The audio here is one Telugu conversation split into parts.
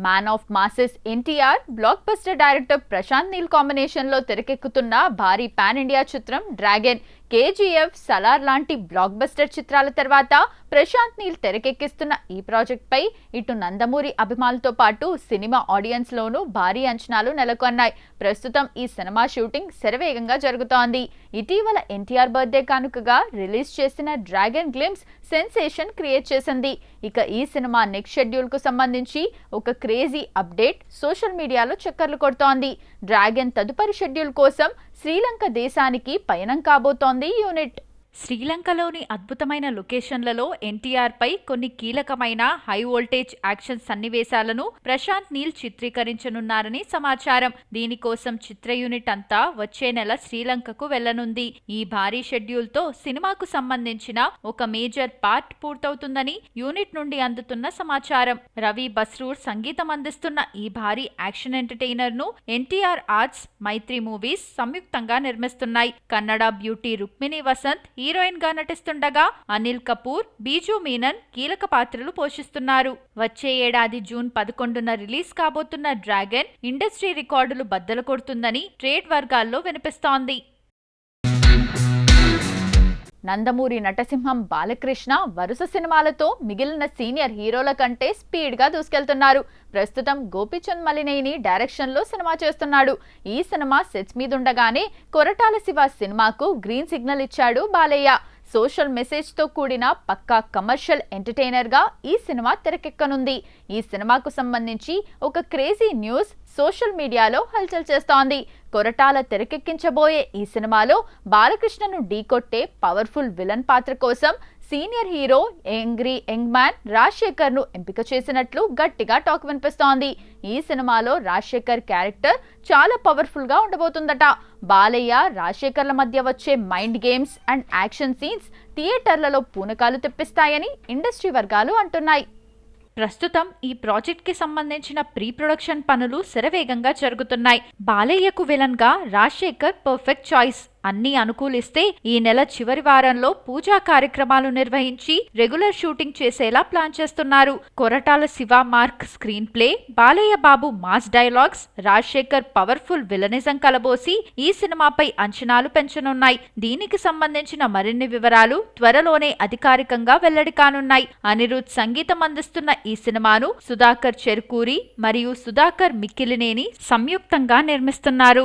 Man of masses NTR, blockbuster director Prashanth Neel combination లో తెరకెక్కుతున్న భారీ పాన్ ఇండియా చిత్రం డ్రాగన్. కేజీఎఫ్, సలార్ లాంటి బ్లాక్ బస్టర్ చిత్రాల తర్వాత ప్రశాంత్ నీల్ తెరకెక్కిస్తున్న ఈ ప్రాజెక్ట్ పై ఇటు నందమూరి అభిమానులతో పాటు సినిమా ఆడియన్స్ లోనూ భారీ అంచనాలు నెలకొన్నాయి. ప్రస్తుతం ఈ సినిమా షూటింగ్ శరవేగంగా జరుగుతోంది. ఇటీవల ఎన్టీఆర్ బర్త్డే కానుకగా రిలీజ్ చేసిన డ్రాగన్ గ్లిమ్స్ సెన్సేషన్ క్రియేట్ చేసింది. ఇక ఈ సినిమా నెక్స్ట్ షెడ్యూల్ కు సంబంధించి ఒక క్రేజీ అప్డేట్ సోషల్ మీడియాలో చక్కర్లు కొడుతోంది. డ్రాగన్ తదుపరి షెడ్యూల్ కోసం శ్రీలంక దేశానికి పయనం కాబోతోంది యూనిట్. శ్రీలంకలోని అద్భుతమైన లొకేషన్లలో ఎన్టీఆర్ పై కొన్ని కీలకమైన హై వోల్టేజ్ యాక్షన్ సన్నివేశాలను ప్రశాంత్ నీల్ చిత్రీకరించనున్నారని సమాచారం. దీనికోసం చిత్ర యూనిట్ అంతా వచ్చే నెల శ్రీలంకకు వెళ్లనుంది. ఈ భారీ షెడ్యూల్ తో సినిమాకు సంబంధించిన ఒక మేజర్ పార్ట్ పూర్తవుతుందని యూనిట్ నుండి అందుతున్న సమాచారం. రవి బస్రూర్ సంగీతం అందిస్తున్న ఈ భారీ యాక్షన్ ఎంటర్టైనర్ ను ఎన్టీఆర్ ఆర్ట్స్, మైత్రి మూవీస్ సంయుక్తంగా నిర్మిస్తున్నాయి. కన్నడ బ్యూటీ రుక్మిణి వసంత్ హీరోయిన్ గా నటిస్తుండగా అనిల్ కపూర్, బీజూ మీనన్ కీలక పాత్రలు పోషిస్తున్నారు. వచ్చే ఏడాది జూన్ 11న రిలీజ్ కాబోతున్న డ్రాగన్ ఇండస్ట్రీ రికార్డులు బద్దలు కొడుతుందని ట్రేడ్ వర్గాల్లో వినిపిస్తోంది. నందమూరి నటసింహం బాలకృష్ణ వరుస సినిమాలతో మిగిలిన సీనియర్ హీరోల కంటే స్పీడ్ గా దూసుకెళ్తున్నారు. ప్రస్తుతం గోపీచంద్ మలినేని డైరెక్షన్ లో సినిమా చేస్తున్నాడు. ఈ సినిమా సెట్స్ మీదుండగానే కొరటాల శివ సినిమాకు గ్రీన్ సిగ్నల్ ఇచ్చాడు బాలయ్య. సోషల్ మెసేజ్ తో కూడిన పక్కా కమర్షియల్ ఎంటర్టైనర్ గా ఈ సినిమా తెరకెక్కనుంది. ఈ సినిమాకు సంబంధించి ఒక క్రేజీ న్యూస్ సోషల్ మీడియాలో హల్చల్ చేస్తోంది. కొరటాల తెరకెక్కించబోయే ఈ సినిమాలో బాలకృష్ణను ఢీకొట్టే పవర్ఫుల్ విలన్ పాత్ర కోసం senior hero young man Rajasekhar ను ఎంపిక చేసినట్లు గట్టిగా టాక్ వినిపిస్తోంది. ఈ సినిమాలో రాజశేఖర్ క్యారెక్టర్ చాలా పవర్ఫుల్ గా ఉండబోతుందట. బాలయ్య, రాజశేఖర్ల మధ్య వచ్చే mind games and action scenes థియేటర్లలో పూనకాలు తెప్పిస్తాయని ఇండస్ట్రీ వర్గాలు అంటున్నాయి. ప్రస్తుతం ఈ ప్రాజెక్ట్ కి సంబంధించిన ప్రీ ప్రొడక్షన్ పనులు శరవేగంగా జరుగుతున్నాయి. బాలయ్యకు విలన్ గా రాజశేఖర్ పర్ఫెక్ట్ చాయిస్. అన్ని అనుకూలిస్తే ఈ నెల చివరి వారంలో పూజా కార్యక్రమాలు నిర్వహించి రెగ్యులర్ షూటింగ్ చేసేలా ప్లాన్ చేస్తున్నారు. Koratala Siva mark screenplay, Balayya Babu mass dialogues, Rajasekhar powerful villainism కలబోసి ఈ సినిమాపై అంచనాలు పెంచనున్నాయి. దీనికి సంబంధించిన మరిన్ని వివరాలు త్వరలోనే అధికారికంగా వెల్లడి కానున్నాయి. అనిరుద్ సంగీతం అందిస్తున్న ఈ సినిమాను సుధాకర్ చెరుకూరి మరియు సుధాకర్ మిక్కిలినేని సంయుక్తంగా నిర్మిస్తున్నారు.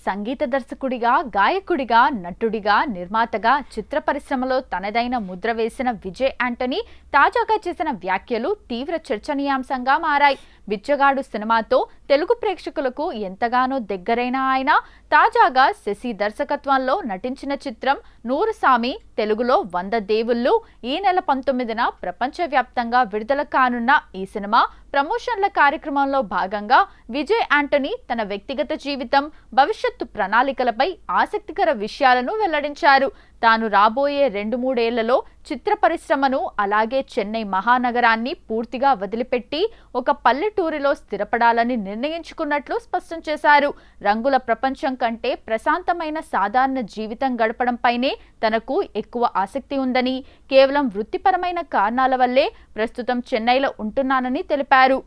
సంగీత దర్శకుడిగా, గాయకుడిగా, నటుడిగా, నిర్మాతగా చిత్ర పరిశ్రమలో తనదైన ముద్ర వేసిన విజయ్ యాంటనీ తాజాగా చేసిన వ్యాఖ్యలు తీవ్ర చర్చనీయాంశంగా మారాయి. బిచ్చగాడు సినిమాతో తెలుగు ప్రేక్షకులకు ఎంతగానో దగ్గరైన ఆయన తాజాగా శశి దర్శకత్వంలో నటించిన చిత్రం నూరుసామి, తెలుగులో 100 దేవుళ్ళు ఈ నెల 19న ప్రపంచవ్యాప్తంగా విడుదల కానున్న ఈ సినిమా ప్రమోషన్ల కార్యక్రమంలో భాగంగా విజయ్ యాంటనీ తన వ్యక్తిగత జీవితం, భవిష్యత్తు ప్రణాళికలపై ఆసక్తికర విషయాలను వెల్లడించారు. తాను రాబోయే 2-3 ఏళ్లలో చిత్ర పరిశ్రమను, అలాగే చెన్నై మహానగరాన్ని పూర్తిగా వదిలిపెట్టి ఒక పల్లెటూరిలో స్థిరపడాలని నిర్ణయించుకున్నట్లు స్పష్టం చేశారు. రంగుల ప్రపంచం కంటే ప్రశాంతమైన సాధారణ జీవితం గడపడంపైనే తనకు ఎక్కువ ఆసక్తి ఉందని, కేవలం వృత్తిపరమైన కారణాల వల్లే ప్రస్తుతం చెన్నైలో ఉంటున్నానని తెలిపారు.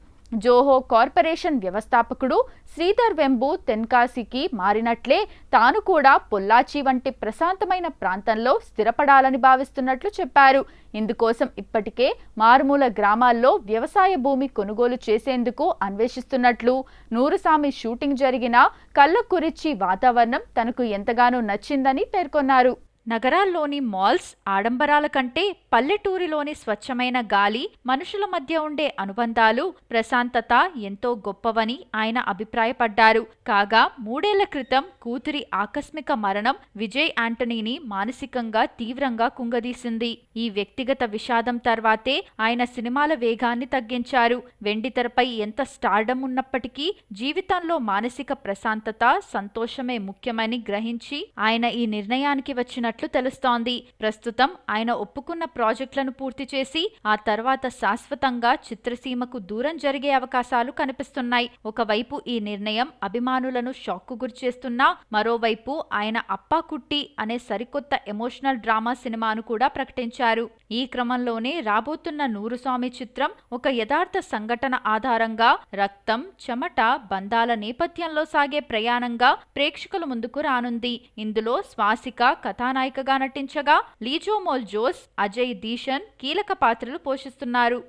జోహో కార్పొరేషన్ వ్యవస్థాపకుడు శ్రీధర్ వెంబు తెన్కాసికి మారినట్లే తాను కూడా పొల్లాచి వంటి ప్రశాంతమైన ప్రాంతంలో స్థిరపడాలని భావిస్తున్నట్లు చెప్పారు. ఇందుకోసం ఇప్పటికే మారుమూల గ్రామాల్లో వ్యవసాయ భూమి కొనుగోలు చేసేందుకు అన్వేషిస్తున్నట్లు, నూరుసామి షూటింగ్ జరిగిన కల్లకురిచి వాతావరణం తనకు ఎంతగానో నచ్చిందని పేర్కొన్నారు. నగరాల్లోని మాల్స్, ఆడంబరాల కంటే పల్లెటూరిలోని స్వచ్ఛమైన గాలి, మనుషుల మధ్య ఉండే అనుబంధాలు, ప్రశాంతత ఎంతో గొప్పవని ఆయన అభిప్రాయపడ్డారు. కాగా 3 ఏళ్ల క్రితం కూతురి ఆకస్మిక మరణం విజయ్ యాంటనీని మానసికంగా తీవ్రంగా కుంగదీసింది. ఈ వ్యక్తిగత విషాదం తర్వాతే ఆయన సినిమాల వేగాన్ని తగ్గించారు. వెండితెరపై ఎంత స్టార్డమ్ ఉన్నప్పటికీ జీవితంలో మానసిక ప్రశాంతత, సంతోషమే ముఖ్యమని గ్రహించి ఆయన ఈ నిర్ణయానికి వచ్చిన చేస్తున్నట్లు తెలుస్తోంది. ప్రస్తుతం ఆయన ఒప్పుకున్న ప్రాజెక్టులను పూర్తి చేసి ఆ తర్వాత శాశ్వతంగా చిత్రసీమకు దూరం జరిగే అవకాశాలు కనిపిస్తున్నాయి. ఒకవైపు ఈ నిర్ణయం అభిమానులను షాక్కు గురిచేస్తున్నా, మరోవైపు ఆయన అప్పాకుట్టి అనే సరికొత్త ఎమోషనల్ డ్రామా సినిమాను కూడా ప్రకటించారు. ఈ క్రమంలోనే రాబోతున్న నూరుస్వామి చిత్రం ఒక యథార్థ సంఘటన ఆధారంగా రక్తం, చెమట, బంధాల నేపథ్యంలో సాగే ప్రయాణంగా ప్రేక్షకుల ముందుకు రానుంది. ఇందులో స్వాసిక కథానాయికగా నటించగా లీజోమోల్ జోస్, అజయ్ దీషన్ కీలక పాత్రలు పోషిస్తున్నారు.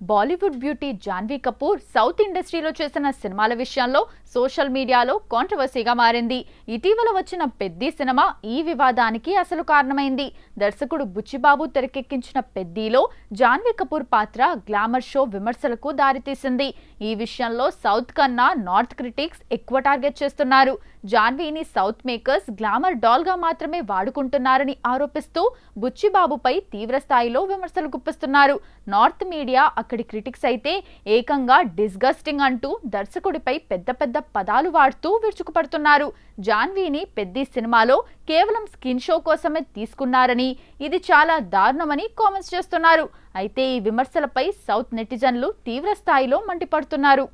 బాలీవుడ్ బ్యూటీ జాన్వీ కపూర్ సౌత్ ఇండస్ట్రీలో చేసిన సినిమాల విషయంలో సోషల్ మీడియాలో కాంట్రవర్సీగా మారింది. ఇటీవల వచ్చిన పెద్ది సినిమా ఈ వివాదానికి అసలు కారణమైంది. దర్శకుడు బుచ్చిబాబు తెరకెక్కించిన పెద్దిలో జాన్వీ కపూర్ పాత్ర గ్లామర్ షో విమర్శలకు దారితీసింది. ఈ విషయంలో సౌత్ కన్నా నార్త్ క్రిటిక్స్ ఎక్కువ టార్గెట్ చేస్తున్నారు. జాన్వీని సౌత్ మేకర్స్ గ్లామర్ డాల్ గా మాత్రమే వాడుకుంటున్నారని ఆరోపిస్తూ బుచ్చిబాబుపై తీవ్ర స్థాయిలో విమర్శలు గుప్పిస్తున్నారు. నార్త్ మీడియా అక్కడి క్రిటిక్స్ అయితే ఏకంగా డిస్గస్టింగ్ అంటూ దర్శకుడిపై పెద్ద పెద్ద పదాలు వాడుతూ విరుచుకుపడుతున్నారు. జాన్వీని పెద్ది సినిమాలో కేవలం స్కిన్ షో కోసమే తీసుకున్నారని, ఇది చాలా దారుణమని కామెంట్స్ చేస్తున్నారు. అయితే ఈ విమర్శలపై సౌత్ నెటిజన్లు తీవ్ర స్థాయిలో మండిపడుతున్నారు.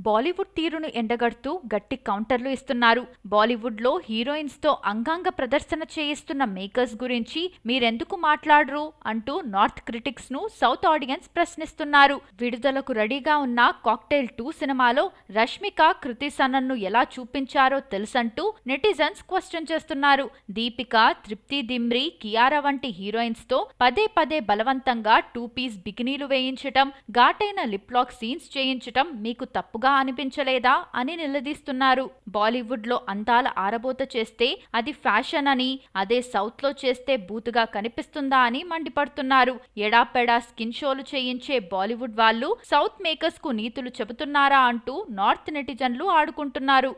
బాలీవుడ్ తీరును ఎండగడుతూ గట్టి కౌంటర్లు ఇస్తున్నారు. బాలీవుడ్ లో హీరోయిన్స్ తో అంగాంగ ప్రదర్శన చేయిస్తున్న మేకర్స్ గురించి మీరెందుకు మాట్లాడరు అంటూ నార్త్ క్రిటిక్స్ ను సౌత్ ఆడియన్స్ ప్రశ్నిస్తున్నారు. విడుదలకు రెడీగా ఉన్న కాక్టైల్ 2 సినిమాలో రష్మిక, కృతి సనన్ ను ఎలా చూపించారో తెలుసంటూ నెటిజన్స్ క్వశ్చన్ చేస్తున్నారు. దీపిక, తృప్తి దిమ్రి, కియారా వంటి హీరోయిన్స్ తో పదే పదే బలవంతంగా 2 పీస్ బికినీలు వేయించటం, ఘాటైన లిప్ లాక్ సీన్స్ చేయించటం మీకు తప్పుగా అనిపించలేదా అని నిలదీస్తున్నారు. బాలీవుడ్ లో అందాల ఆరబోత చేస్తే అది ఫ్యాషన్ అని, అదే సౌత్ లో చేస్తే బూతుగా కనిపిస్తుందా అని మండిపడుతున్నారు. ఎడాపెడా స్కిన్ షోలు చేయించే బాలీవుడ్ వాళ్ళు సౌత్ మేకర్స్ కు నీతులు చెబుతున్నారా అంటూ నార్త్ నెటిజన్లు ఆడుకుంటున్నారు.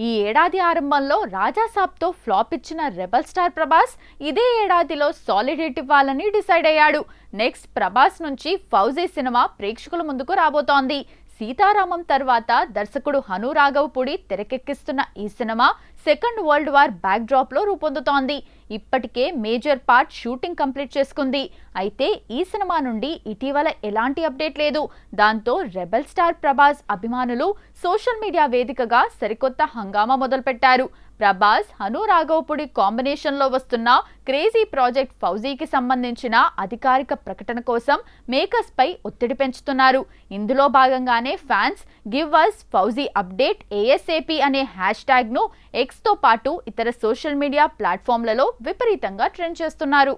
ఈ ఏడాది ఆరంభంలో రాజాసాబ్తో ఫ్లాప్ ఇచ్చిన రెబల్ స్టార్ ప్రభాస్ ఇదే ఏడాదిలో సాలిడ్ హిట్ ఇవ్వాలని డిసైడ్ అయ్యాడు. నెక్స్ట్ ప్రభాస్ నుంచి ఫౌజీ సినిమా ప్రేక్షకుల ముందుకు రాబోతోంది. సీతారామం తర్వాత దర్శకుడు హను రాఘవపూడి తెరకెక్కిస్తున్న ఈ cinema second world war back drop లో రూపొందుతోంది. ఇప్పటికే మేజర్ పార్ట్ షూటింగ్ కంప్లీట్ చేసుకుంది. అయితే ఈ సినిమా నుండి ఇటీవల ఎలాంటి అప్డేట్ లేదు. దాంతో రెబల్ స్టార్ ప్రభాస్ అభిమానులు సోషల్ మీడియా వేదికగా సరికొత్త హంగామా మొదలుపెట్టారు. ప్రభాస్, హను రాఘవపూడి కాంబినేషన్ లో వస్తున్న క్రేజీ ప్రాజెక్ట్ ఫౌజీకి సంబంధించిన అధికారిక ప్రకటన కోసం మేకర్స్ పై ఒత్తిడి పెంచుతున్నారు. ఇందులో భాగంగానే fans give us Fauji update ASAP అనే హ్యాష్ ట్యాగ్ ను ఎక్స్ తో పాటు ఇతర సోషల్ మీడియా ప్లాట్ఫామ్లలో విపరీతంగా ట్రెండ్ చేస్తున్నారు.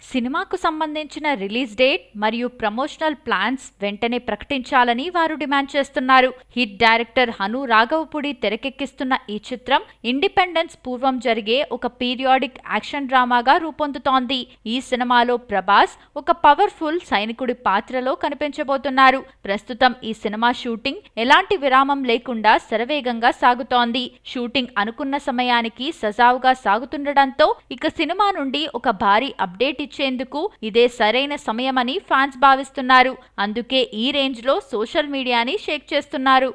సినిమాకు సంబంధించిన రిలీజ్ డేట్ మరియు ప్రమోషనల్ ప్లాన్స్ వెంటనే ప్రకటించాలని వారు డిమాండ్ చేస్తున్నారు. హిట్ డైరెక్టర్ హను రాఘవపూడి తెరకెక్కిస్తున్న ఈ చిత్రం ఇండిపెండెన్స్ పూర్వం జరిగే ఒక పీరియాడిక్ యాక్షన్ డ్రామాగా రూపొందుతోంది. ఈ సినిమాలో ప్రభాస్ ఒక పవర్ఫుల్ సైనికుడి పాత్రలో కనిపించబోతున్నారు. ప్రస్తుతం ఈ సినిమా షూటింగ్ ఎలాంటి విరామం లేకుండా శరవేగంగా సాగుతోంది. షూటింగ్ అనుకున్న సమయానికి సజావుగా సాగుతుండటంతో ఇక సినిమా నుండి ఒక భారీ అప్డేట్ ఇచ్చేందుకు ఇదే సరైన సమయమని ఫ్యాన్స్ భావిస్తున్నారు. అందుకే ఈ రేంజ్ లో సోషల్ మీడియాని షేక్ చేస్తున్నారు.